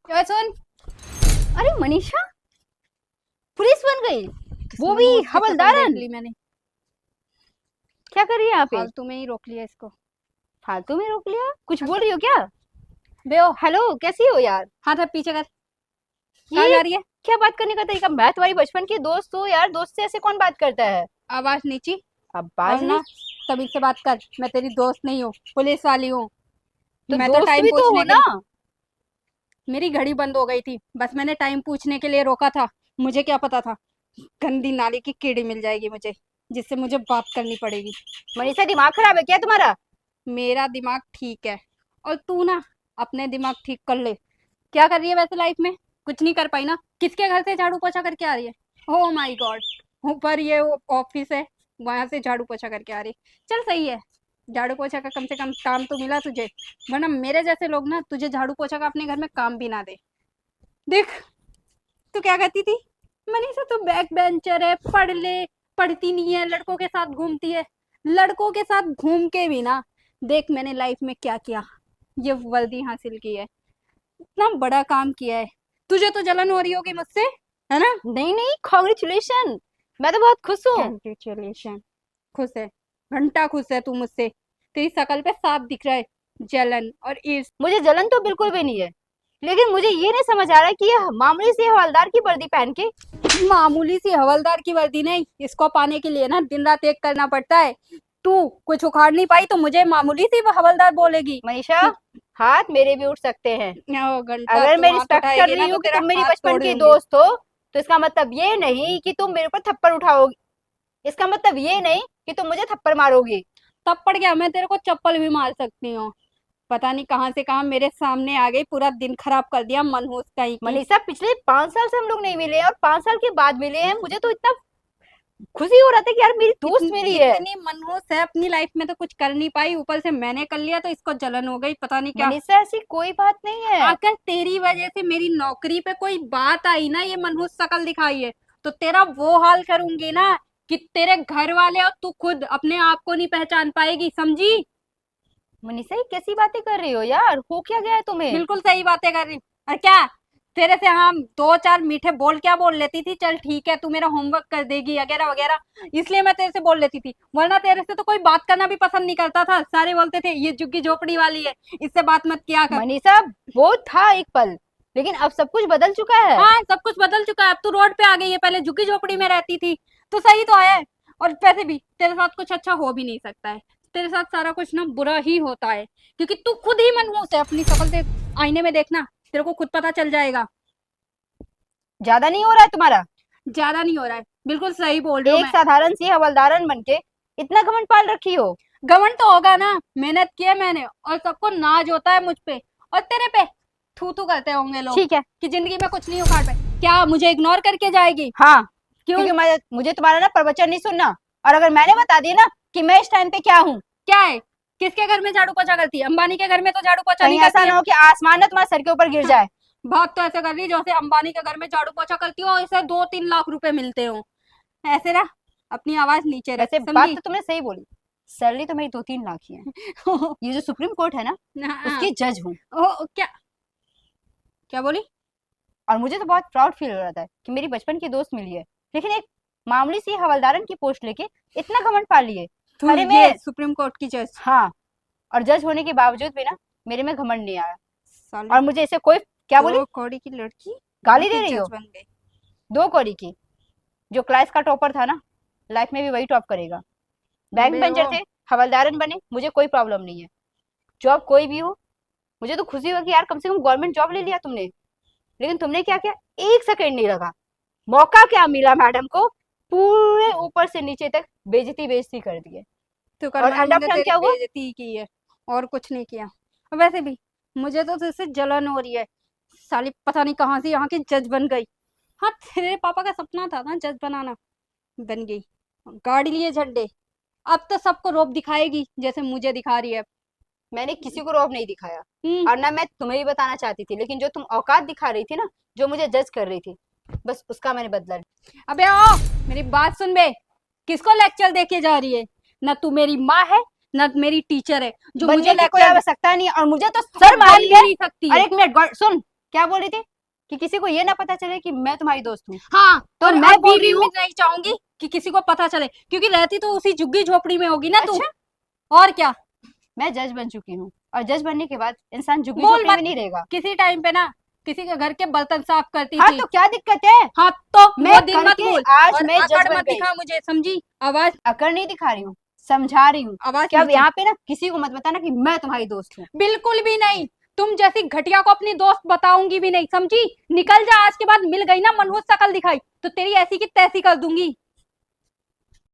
क्या सुन। अरे मनीषा पुलिस बन गई, वो भी मनोज की शक्ल देख हवलदारन। ली मैंने। क्या कर रही है यहाँ पे? फालतू में ही रोक लिया इसको। फालतू में रोक लिया? कुछ बोल रही हो क्या? बेओ, हेलो, कैसी हो यार? हाथ है पीछे कर। कहाँ ये जा रही है? क्या बात करने का तरीका? मैं तुम्हारी बचपन की दोस्त हूँ यार, दोस्त से ऐसे कौन बात करता है? आवाज नीची। अब और बाज नहीं। ना, तभी से बात कर। मैं तेरी दोस्त नहीं हूँ, पुलिस वाली हूँ। तो मैं तो दोस्त टाइम भी तो हो पूछने के ना। लिए, मेरी घड़ी बंद हो गई थी, बस मैंने टाइम पूछने के लिए रोका था। मुझे क्या पता था गंदी नाली की कीड़ी मिल जाएगी मुझे, जिससे मुझे बात करनी पड़ेगी। मनीषा दिमाग खराब है क्या तुम्हारा? मेरा दिमाग ठीक है, और तू ना अपने दिमाग ठीक कर ले। क्या कर रही है वैसे लाइफ में? कुछ नहीं कर पाई ना? किसके घर से झाड़ू पोछा करके आ रही है? ओ माय गॉड, ऊपर ये ऑफिस है, वहां से झाड़ू पोछा करके आ रही है। चल सही है, झाड़ू पोछा का कम से कम काम तो मिला तुझे, वरना मेरे जैसे लोग ना तुझे झाड़ू पोछा का अपने घर में काम भी ना दे। देख, तू क्या कहती थी? मनीषा तू बैक बेंचर है, पढ़ ले। पढ़ती नहीं है, लड़कों के साथ घूमती है। लड़कों के साथ घूम के भी ना, देख मैंने लाइफ में क्या किया। ये वर्दी हासिल की है, इतना बड़ा काम किया है। तुझे तो जलन हो रही होगी मुझसे, है ना? नहीं नहीं, कॉन्ग्रेचुलेशन। मैं तो बहुत खुश हूँ। कंग्रेचुलेशन। खुश है? घंटा खुश है तू मुझसे। तेरी शकल पे साफ दिख रहा है जलन और ईर्ष्या। मुझे जलन तो बिल्कुल भी नहीं है, लेकिन मुझे ये नहीं समझ आ रहा है कि ये मामूली सी हवलदार की वर्दी पहन के। मामूली सी हवलदार की वर्दी नहीं, इसको पाने के लिए ना दिन रात एक करना पड़ता है। तू कुछ उखाड़ नहीं पाई तो मुझे मामूली सी हवलदार बोलेगी? मनीषा, हाथ मेरे भी उठ सकते हैं। ओ घंटा, अगर तू मैं हाथ रिस्पेक्ट कर उठाएगी ना रही तो हूँ कि तेरा तुम मेरी हाथ बचपन तोड़ की दूंगी। दोस्त हो, तो इसका मतलब ये नहीं कि तुम मेरे ऊपर थप्पड़ उठाओगी। इसका मतलब ये नहीं कि तुम मुझे थप्पड़ मारोगी। थप्पड़ क्या, मैं तेरे को चप्पल भी मार सकती हूँ। पता नहीं कहाँ से कहाँ मेरे सामने आ गई, पूरा दिन खराब कर दिया मनहूस कहीं की। मनीषा, पिछले 5 साल से हम लोग नहीं मिले हैं और 5 साल के बाद मिले हैं। मुझे तो इतना खुशी हो रहा था कि यार मेरी दोस्त मिली है। इतनी मनहूस है अपनी लाइफ में तो कुछ कर नहीं पाई, ऊपर से मैंने कर लिया तो इसको जलन हो गई, पता नहीं क्या। मनीषा, ऐसी कोई बात नहीं है। अगर तेरी वजह से मेरी नौकरी पे कोई बात आई ना, ये मनहूस शकल दिखाई है, तो तेरा वो हाल करूंगी ना कि तेरे घर वाले और तू खुद अपने आप को नहीं पहचान पाएगी, समझी? मनीषा, ये कैसी बातें कर रही हो यार? हो क्या गया है तुम्हें? बिल्कुल सही बातें कर रही। और क्या, तेरे से हाँ दो चार मीठे बोल क्या बोल लेती थी, चल ठीक है तू मेरा होमवर्क कर देगी वगैरह वगैरह, इसलिए मैं तेरे से बोल लेती थी, वरना तेरे से तो कोई बात करना भी पसंद नहीं करता था। सारे बोलते थे ये झुग्गी झोपड़ी वाली है, इससे बात मत किया कर। मनीषा, वो था एक पल, लेकिन अब सब कुछ बदल चुका है। हाँ, सब कुछ बदल चुका है, अब तू रोड पे आ गई है, पहले झुग्गी झोपड़ी में रहती थी। तो सही तो है। और वैसे भी तेरे साथ कुछ अच्छा हो भी नहीं सकता है, तेरे साथ सारा कुछ ना बुरा ही होता है, क्योंकि तू खुद ही मनहूस है। अपनी शक्ल से आईने में देखना, तेरे को खुद पता चल जाएगा। ज्यादा नहीं हो रहा है तुम्हारा? ज्यादा नहीं हो रहा है, बिल्कुल सही बोल रही हूँ एक मैं। साधारण सी हवलदारन बनके इतना घमंड पाल रखी हो। घमंड तो होगा ना, मेहनत की है मैंने, और सबको नाज होता है मुझ पे, और तेरे पे थू थू करते होंगे लोग ठीक है। कि जिंदगी में कुछ नहीं उखाड़ पाए। क्या मुझे इग्नोर करके जाएगी? हाँ, क्यों? क्योंकि मुझे तुम्हारा ना प्रवचन नहीं सुनना। और अगर मैंने बता दिया ना कि मैं इस टाइम पे क्या हूँ, क्या है? किसके घर में झाड़ू पोछा करती है? अंबानी के घर में तो झाड़ू पोछा नहीं कहीं ऐसा करती है। ना हो कि आसमान ना तुम्हारे सर के ऊपर गिर जाए। बात तो ऐसे कर रही है जैसे अंबानी के घर में झाड़ू पोछा करती हो, इसे 2-3 लाख रुपए मिलते हो। ऐसे ना, अपनी आवाज नीचे रख, वैसे बात समझी? तो तुमने सही बोली। सैलरी तो मेरी 2-3 लाख ही है। ये जो सुप्रीम कोर्ट है ना, हाँ। उसकी जज हूँ। ओ क्या, क्या बोली? और मुझे तो बहुत प्राउड फील हो रहा था कि मेरी बचपन की दोस्त मिली है, लेकिन एक मामूली सी हवलदारन की पोस्ट लेके इतना घमंड पा लिए। तू अरे ये मैं, सुप्रीम कोर्ट की जज? हाँ, और जज होने के बावजूद भी ना मेरे में घमंड नहीं आया। साली, और मुझे इसे कोई, क्या बोली? दो कौड़ी की लड़की यहाँ गाली की दे रही जज हो? बन गई। 2 कौड़ी की। जो क्लास का टॉपर था ना, लाइफ में भी वही टॉप करेगा। बैक अबे ओ, बेंचर थे, हवलदारन बने, मुझे कोई प्रॉब्लम नहीं है। जॉब कोई भी हो, मुझे तो खुशी हुई कि यार कम से कम गवर्नमेंट जॉब ले लिया तुमने। लेकिन तुमने क्या किया? 1 सेकंड नहीं लगा। मौका क्या मिला मैडम को, पूरे ऊपर से नीचे तक बेइज्जती बेइज्जती कर दिए। तो कर और मैंने एंड ऑफ मुझे टर्म तेरी क्या हुआ? बेइज्जती ही की है, और कुछ नहीं किया। और वैसे भी मुझे तो तुझसे जलन हो रही है। साली पता नहीं कहाँ से यहाँ की जज बन गई। हाँ, तेरे पापा का सपना था ना जज बनाना, बन गई। गाड़ी लिए झंडे, अब तो सबको रोब दिखाएगी जैसे मुझे दिखा रही है। मैंने किसी को रौब नहीं दिखाया, हम्म। और ना मैं तुम्हें भी बताना चाहती थी, लेकिन जो तुम औकात दिखा रही थी ना, जो मुझे जज कर रही थी, बस उसका मैंने बदला लिया। अबे ओ, मेरी बात सुन बे। किसको लेक्चर देके जा रही है? ना तू मेरी माँ है, ना मेरी टीचर है जो मुझे बनने की कोई लेक्चर आवश्यकता नहीं है, और मुझे तो सर बन मारी भी है। नहीं सकती और है। 1 मिनट सुन, क्या बोल रही थी कि किसी को ये ना पता चले कि मैं तुम्हारी दोस्त हूँ। हाँ, तो और मैं अब बोल भी रही हूँ। मैं नहीं चाहूंगी कि किसी को पता चले, क्योंकि रहती तो उसी झुग्गी झोपड़ी में होगी ना तू। अच्छा, और क्या। मैं जज बन चुकी हूँ, और जज बनने के बाद इंसान झुग्गी बोल झोपड़ी मत। में नहीं रहेगा। किसी टाइम पे ना किसी के घर के बर्तन साफ करती हाँ थी। तो क्या दिक्कत है, हाँ तो मैं वो दिन मत करके भूल। आज और मैं जज आकड़ बन मत गई। दिखा मुझे, समझी? आवाज अकड़ नहीं दिखा रही हूँ, समझा रही हूँ आवाज कि अब नीचे। यहाँ पे ना किसी को मत बताना कि मैं तुम्हारी दोस्त हूँ। बिल्कुल भी नहीं। तुम जैसी घटिया को अपनी दोस्त बताऊंगी भी नहीं, समझी? निकल जा, आज के बाद मिल गई ना मनहूस शकल दिखाई तो तेरी ऐसी की तैसी कर दूंगी।